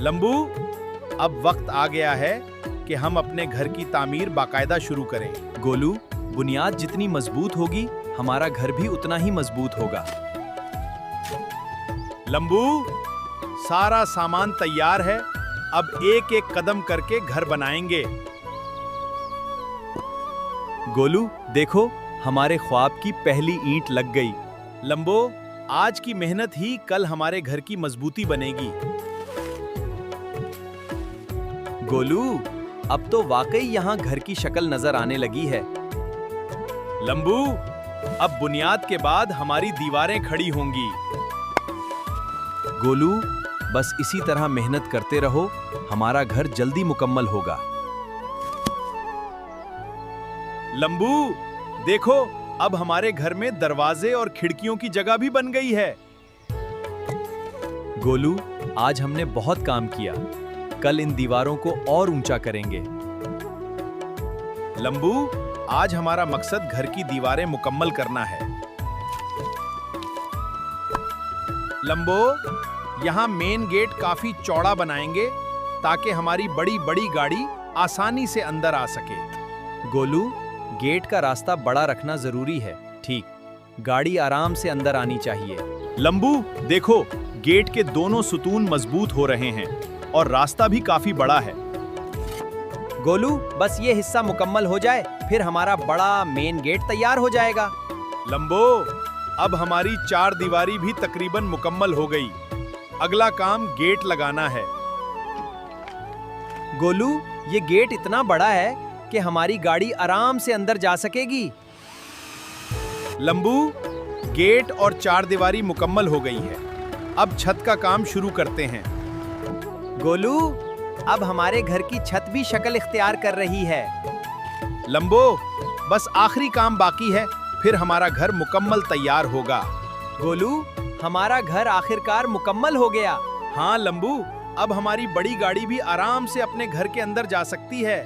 लंबू, अब वक्त आ गया है कि हम अपने घर की तामीर बाकायदा शुरू करें। गोलू, बुनियाद जितनी मजबूत होगी हमारा घर भी उतना ही मजबूत होगा। लंबू, सारा सामान तैयार है, अब एक एक कदम करके घर बनाएंगे। गोलू, देखो हमारे ख्वाब की पहली ईंट लग गई। लंबो, आज की मेहनत ही कल हमारे घर की मजबूती बनेगी। गोलू, अब तो वाकई यहाँ घर की शक्ल नजर आने लगी है। लंबू, अब बुनियाद के बाद हमारी दीवारें खड़ी होंगी। गोलू, बस इसी तरह मेहनत करते रहो, हमारा घर जल्दी मुकम्मल होगा। लंबू, देखो अब हमारे घर में दरवाजे और खिड़कियों की जगह भी बन गई है। गोलू, आज हमने बहुत काम किया, कल इन दीवारों को और ऊंचा करेंगे। लंबू, आज हमारा मकसद घर की दीवारें मुकम्मल करना है। लंबो, यहाँ मेन गेट काफी चौड़ा बनाएंगे ताकि हमारी बड़ी बड़ी गाड़ी आसानी से अंदर आ सके। गोलू, गेट का रास्ता बड़ा रखना जरूरी है। ठीक, गाड़ी आराम से अंदर आनी चाहिए। लंबू, देखो गेट के दोनों सुतून मजबूत हो रहे हैं और रास्ता भी काफी बड़ा है। गोलू, बस ये हिस्सा मुकम्मल हो जाए, फिर हमारा बड़ा मेन गेट तैयार हो जाएगा। लंबो, अब हमारी चार दीवारी भी तकरीबन मुकम्मल हो गई। अगला काम गेट लगाना है। गोलू, ये गेट इतना बड़ा है कि हमारी गाड़ी आराम से अंदर जा सकेगी। लंबू, गेट और चार दीवारी मुकम्मल हो गई है, अब छत का काम शुरू करते हैं। गोलू, अब हमारे घर की छत भी शक्ल इख्तियार कर रही है। लंबो, बस आखिरी काम बाकी है, फिर हमारा घर मुकम्मल तैयार होगा। गोलू, हमारा घर आखिरकार मुकम्मल हो गया। हाँ लंबू, अब हमारी बड़ी गाड़ी भी आराम से अपने घर के अंदर जा सकती है।